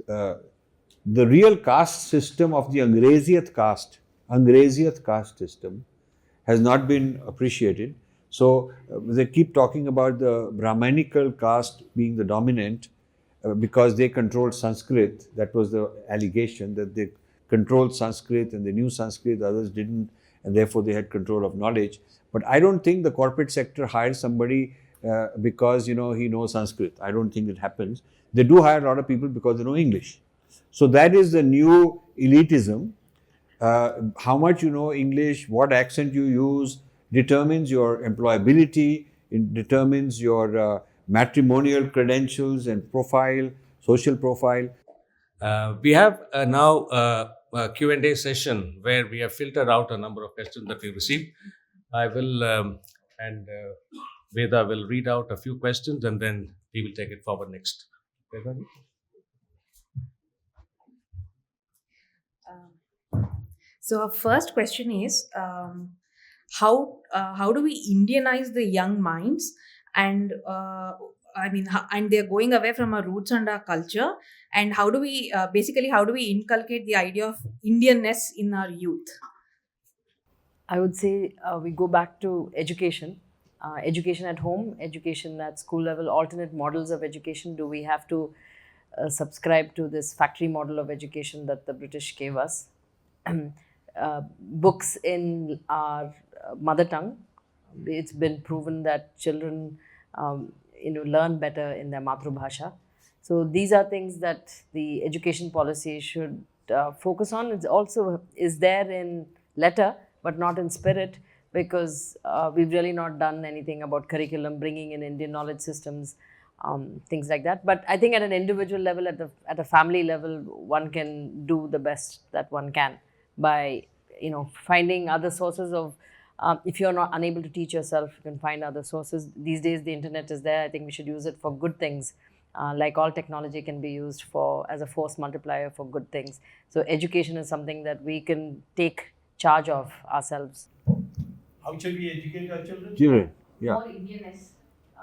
uh, the real caste system of the Angreziath caste system has not been appreciated. So they keep talking about the Brahmanical caste being the dominant because they controlled Sanskrit. That was the allegation, that they controlled Sanskrit and they knew Sanskrit, others didn't, and therefore they had control of knowledge. But I don't think the corporate sector hires somebody because he knows Sanskrit. I don't think it happens. They do hire a lot of people because they know English. So that is the new elitism. How much you know English, what accent you use, determines your employability, it determines your matrimonial credentials and profile, social profile. We have now a Q&A session where we have filtered out a number of questions that we received. I will, and Veda will read out a few questions and then we will take it forward next. Veda? So our first question is, how do we Indianize the young minds, and and they're going away from our roots and our culture, and how do we inculcate the idea of Indianness in our youth? I would say we go back to education. Education at home, education at school level, alternate models of education. Do we have to subscribe to this factory model of education that the British gave us? Books in our mother tongue. It's been proven that children learn better in their Matrubhasha. So these are things that the education policy should focus on. It also is there in letter but not in spirit, because we've really not done anything about curriculum, bringing in Indian knowledge systems, things like that. But I think at an individual level, at a family level, one can do the best that one can by finding other sources of, if you're not unable to teach yourself, you can find other sources. These days the internet is there. I think we should use it for good things. Like all technology can be used as a force multiplier for good things. So education is something that we can take charge of ourselves. How shall we educate our children? Children, yeah. More Indianness.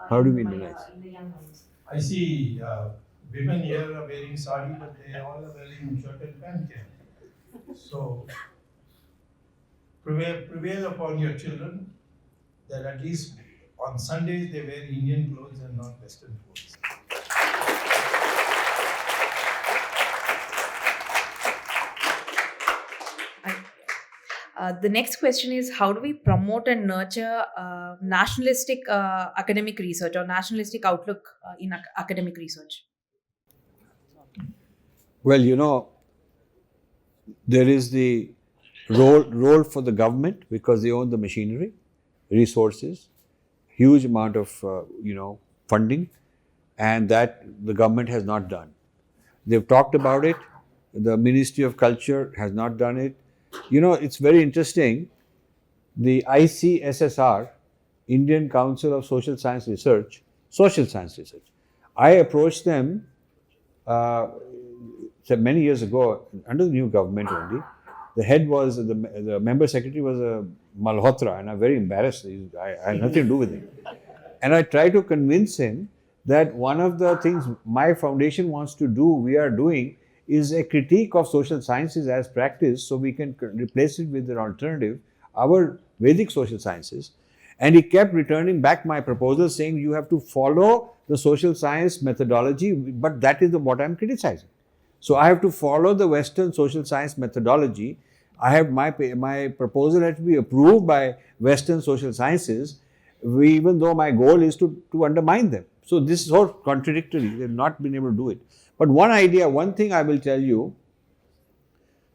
How do we Indianize? In the young minds. I see women here are wearing sari, but they all are wearing shirt and pant here. So prevail upon your children that at least on Sundays they wear Indian clothes and not Western clothes. The next question is, how do we promote and nurture nationalistic academic research or nationalistic outlook in academic research? Well, there is the role for the government because they own the machinery, resources, huge amount of funding, and that the government has not done. They've talked about it. The Ministry of Culture has not done it. It's very interesting. The ICSSR, Indian Council of Social Science Research, I approached them many years ago under the new government only. The head was, the member secretary was Malhotra, and I'm very embarrassed. I had nothing to do with him. And I tried to convince him that one of the things my foundation wants to do, we are doing, is a critique of social sciences as practice, so we can replace it with an alternative, our Vedic social sciences. And he kept returning back my proposal saying, you have to follow the social science methodology, but that is what I'm criticizing. So I have to follow the Western social science methodology. I have my proposal has to be approved by Western social sciences, even though my goal is to undermine them. So this is all contradictory. They've not been able to do it. But one thing I will tell you,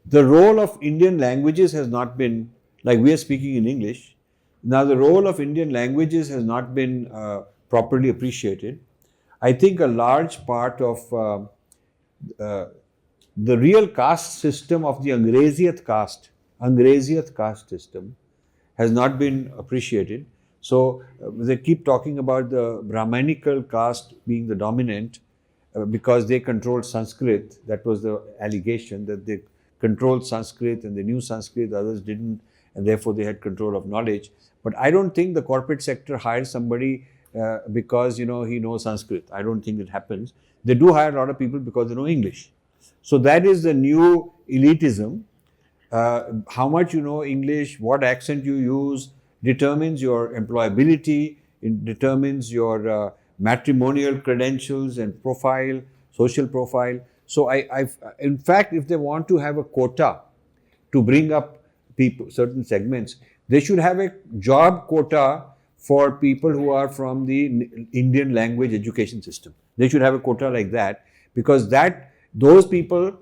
the role of Indian languages has not been, like we are speaking in English, now the role of Indian languages has not been properly appreciated. I think a large part of the real caste system of the Angreziath caste system has not been appreciated. So they keep talking about the Brahmanical caste being the dominant because they controlled Sanskrit. That was the allegation, that they controlled Sanskrit and they knew Sanskrit, others didn't, and therefore they had control of knowledge. But I don't think the corporate sector hires somebody because he knows Sanskrit. I don't think it happens. They do hire a lot of people because they know English. So that is the new elitism. How much you know English, what accent you use, determines your employability, it determines your matrimonial credentials and profile, social profile. So in fact, if they want to have a quota to bring up people, certain segments, they should have a job quota for people who are from the Indian language education system. They should have a quota like that, because those people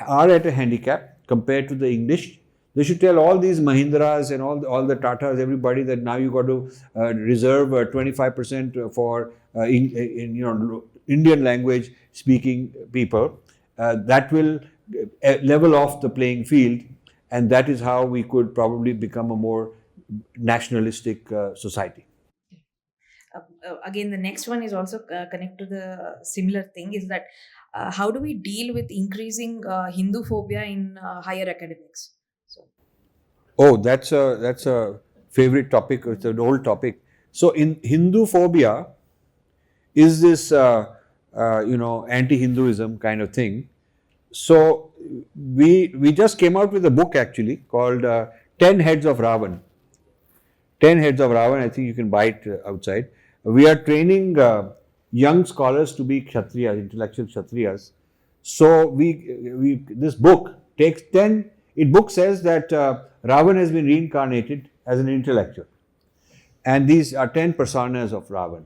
are at a handicap compared to the English. They should tell all these Mahindras and all the Tatas, everybody, that now you got to reserve 25% for Indian language speaking people. That will level off the playing field, and that is how we could probably become a more nationalistic society. Again, the next one is also connected to the similar thing, is that how do we deal with increasing Hinduphobia in higher academics? So, Oh, that's a favorite topic. It's an old topic. So, in Hinduphobia is this anti-Hinduism kind of thing. So, we just came out with a book actually called 10 Heads of Ravana. 10 Heads of Ravana. I think you can buy it outside. We are training young scholars to be Kshatriyas, intellectual Kshatriyas. So this book takes 10. Book says that Ravana has been reincarnated as an intellectual, and these are 10 personas of Ravana.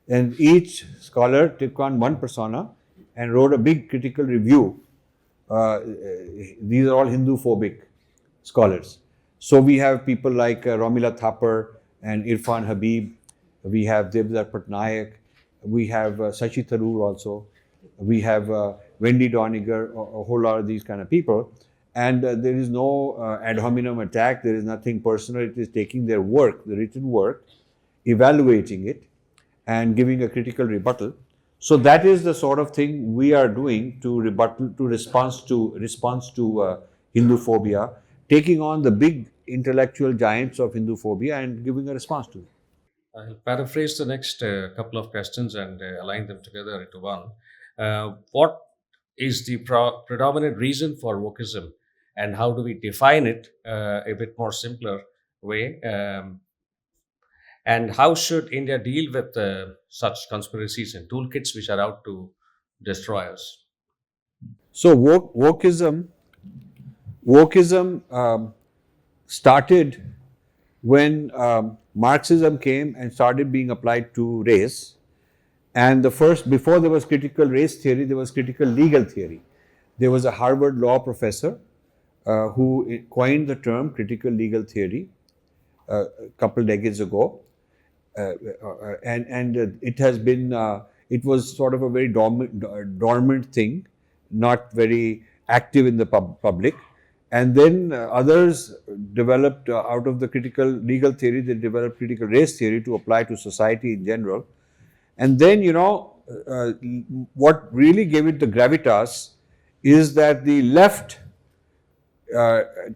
And each scholar took on one persona and wrote a big critical review. These are all Hinduphobic scholars. So we have people like Romila Thapar and Irfan Habib. We have Devdar Patnaik. We have Sashi Tharoor also. We have Wendy Doniger, a whole lot of these kind of people. And there is no ad hominem attack. There is nothing personal. It is taking their work, the written work, evaluating it, and giving a critical rebuttal. So that is the sort of thing we are doing to response to Hinduphobia, taking on the big intellectual giants of Hinduphobia and giving a response to it. I'll paraphrase the next couple of questions and align them together into one. What is the predominant reason for wokeism, and how do we define it a bit more simpler way? And how should India deal with such conspiracies and toolkits which are out to destroy us? So wokeism started when Marxism came and started being applied to race. And before there was critical race theory, there was critical legal theory. There was a Harvard law professor who coined the term critical legal theory a couple decades ago. And it has been, it was sort of a very dormant thing, not very active in the public. And then others developed out of the critical legal theory, they developed critical race theory to apply to society in general. And then, what really gave it the gravitas is that the left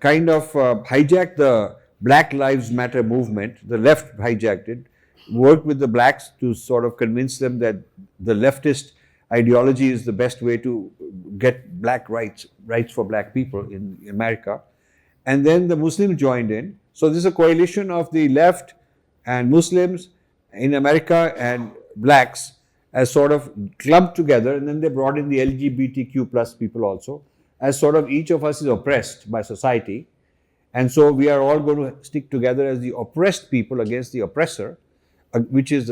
kind of hijacked the Black Lives Matter movement. The left hijacked it, worked with the blacks to sort of convince them that the leftist ideology is the best way to get black rights for black people in America. And then the Muslims joined in. So this is a coalition of the left and Muslims in America and blacks as sort of clubbed together, and then they brought in the LGBTQ plus people also, as sort of each of us is oppressed by society. And so we are all going to stick together as the oppressed people against the oppressor, which is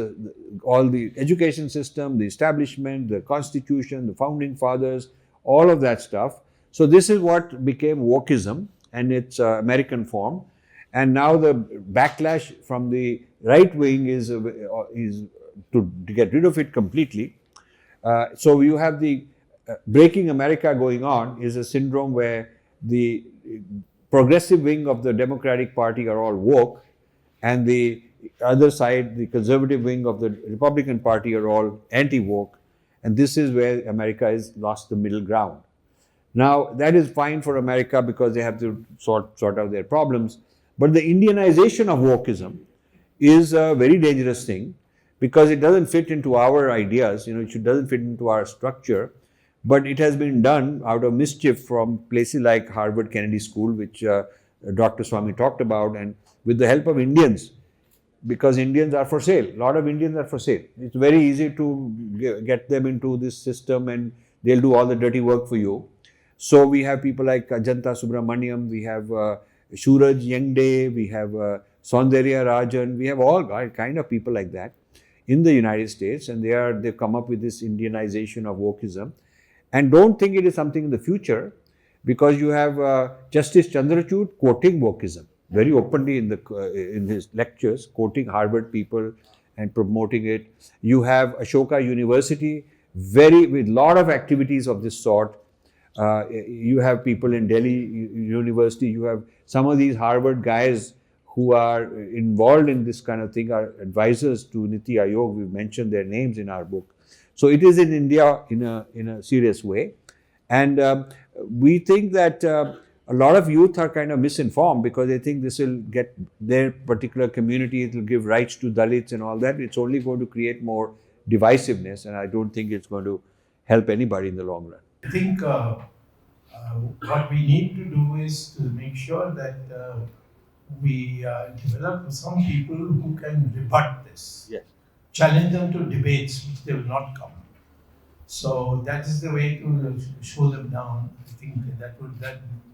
all the education system, the establishment, the constitution, the founding fathers, all of that stuff. So this is what became wokeism and its American form. And now the backlash from the right wing is to get rid of it completely. So you have the breaking America going on is a syndrome where the progressive wing of the Democratic Party are all woke, and the other side, the conservative wing of the Republican Party, are all anti-woke, and this is where America has lost the middle ground. Now, that is fine for America because they have to sort out their problems, but the Indianization of wokeism is a very dangerous thing because it doesn't fit into our ideas, it doesn't fit into our structure. But it has been done out of mischief from places like Harvard Kennedy School, which Dr. Swamy talked about, and with the help of Indians, because Indians are for sale. A lot of Indians are for sale. It's very easy to get them into this system and they'll do all the dirty work for you. So we have people like Ajanta Subramaniam, we have Shuraj Yengde, we have Saundarya Rajan, we have all kind of people like that in the United States, and they've come up with this Indianization of wokeism. And don't think it is something in the future, because you have Justice Chandrachud quoting wokeism very openly in his lectures, quoting Harvard people and promoting it. You have Ashoka University, with lot of activities of this sort. You have people in Delhi University. You have some of these Harvard guys who are involved in this kind of thing, are advisors to Niti Aayog. We've mentioned their names in our book. So it is in India in a serious way, and we think that a lot of youth are kind of misinformed because they think this will get their particular community, it will give rights to Dalits and all that. It's only going to create more divisiveness, and I don't think it's going to help anybody in the long run. I think what we need to do is to make sure that we develop some people who can rebut this. Yes. Challenge them to debates which they will not come. So that is the way to show them down. I think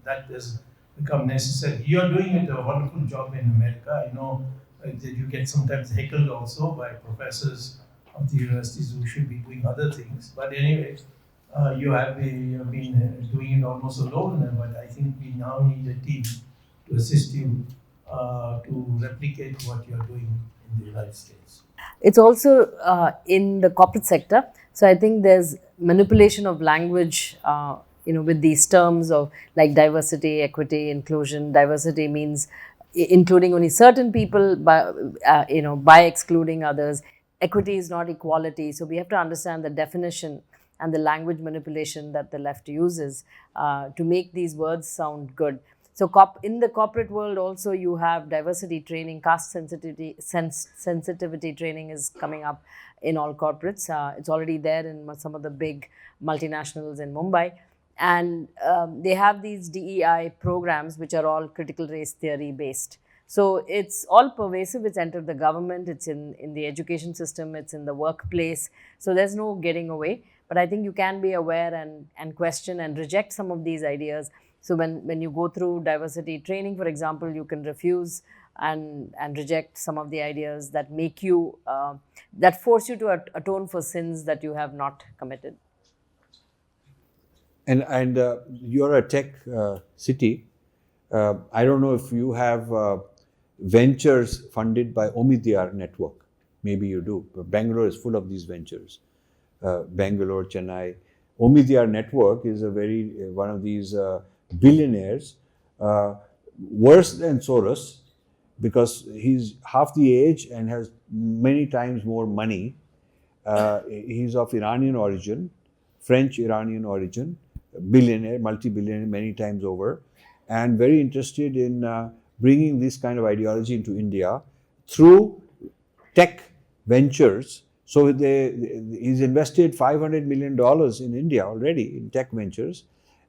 that has become necessary. You are doing a wonderful job in America. I know that you get sometimes heckled also by professors of the universities who should be doing other things. But anyway, you have been doing it almost alone. But I think we now need a team to assist you to replicate what you are doing in the United States. It's also in the corporate sector. So I think there's manipulation of language, with these terms of like diversity, equity, inclusion. Diversity means including only certain people by excluding others. Equity is not equality. So we have to understand the definition and the language manipulation that the left uses to make these words sound good. So in the corporate world also you have diversity training, caste sensitivity training is coming up in all corporates. It's already there in some of the big multinationals in Mumbai. And they have these DEI programs which are all critical race theory based. So it's all pervasive. It's entered the government, it's in the education system, it's in the workplace. So there's no getting away. But I think you can be aware and question and reject some of these ideas. So when you go through diversity training, for example, you can refuse and reject some of the ideas that make you, that force you to atone for sins that you have not committed. And you're a tech city. I don't know if you have ventures funded by Omidyar network. Maybe you do. But Bangalore is full of these ventures. Bangalore, Chennai. Omidyar network is one of these billionaires, worse than Soros, because he's half the age and has many times more money. He's of Iranian origin, French-Iranian origin, billionaire, multi-billionaire many times over, and very interested in bringing this kind of ideology into India through tech ventures. So he's invested $500 million in India already in tech ventures.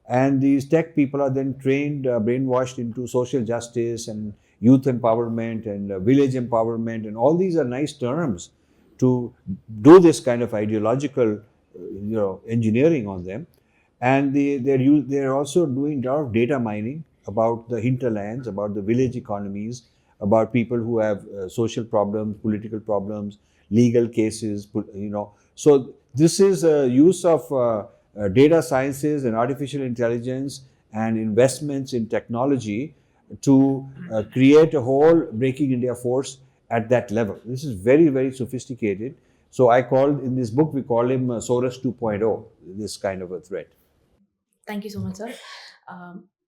And these tech people are then trained, brainwashed into social justice and youth empowerment and village empowerment. And all these are nice terms to do this kind of ideological engineering on them. And they're also doing a lot of data mining about the hinterlands, about the village economies, about people who have social problems, political problems, legal cases, So this is a use of data sciences and artificial intelligence and investments in technology to create a whole Breaking India force at that level. This is very, very sophisticated. So in this book, we call him Soros 2.0, this kind of a threat. Thank you so much, sir.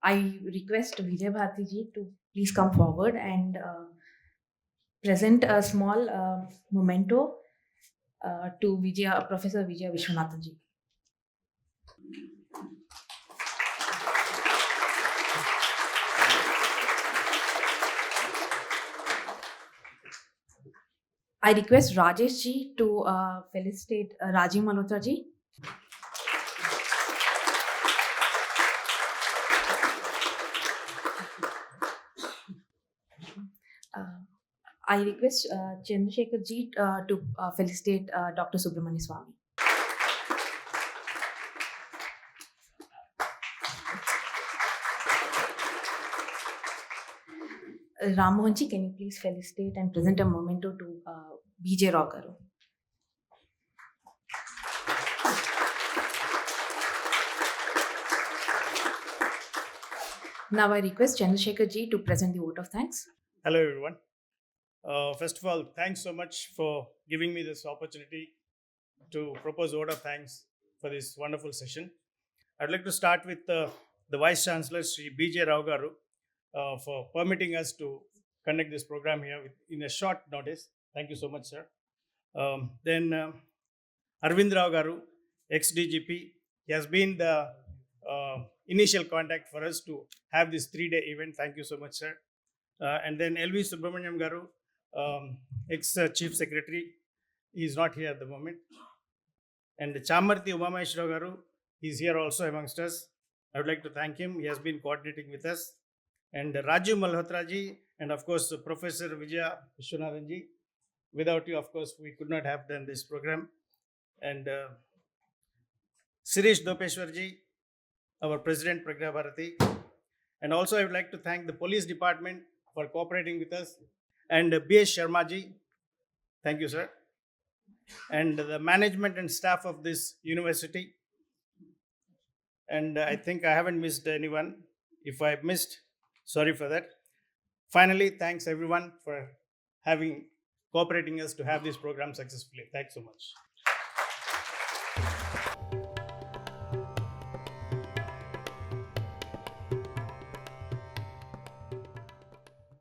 I request Vijaya Bharati ji to please come forward and present a small memento to Professor Vijaya Viswanathan ji. I request Rajesh ji to felicitate Rajiv Malhotra ji. I request Chandrasekhar ji to felicitate Dr. Subramanian Swamy. Ram Mohan ji, can you please felicitate and present a memento to BJ Rao garu? Now I request Chandrasekhar ji to present the vote of thanks. Hello, everyone. First of all, thanks so much for giving me this opportunity to propose vote of thanks for this wonderful session. I'd like to start with the Vice Chancellor, Sri B.J. Rao garu, for permitting us to conduct this program here in a short notice. Thank you so much, sir. Then Arvind Rao garu, ex-DGP, he has been the initial contact for us to have this 3-day event. Thank you so much, sir. And then L.V. Subramaniam garu, ex-Chief Secretary, he is not here at the moment. And Chamarthi Umameshwara garu, he is here also amongst us. I would like to thank him. He has been coordinating with us. And Rajiv Malhotra ji, and of course Professor Vijaya Viswanathan ji. Without you, of course, we could not have done this program. And Sirish Dopeshwar ji, our President Pragna Bharati. And also I would like to thank the Police Department for cooperating with us. And B.S. Sharma ji, thank you, sir. And the management and staff of this university. And I think I haven't missed anyone. If I missed, sorry for that. Finally, thanks everyone for cooperating us to have this program successfully. Thanks so much.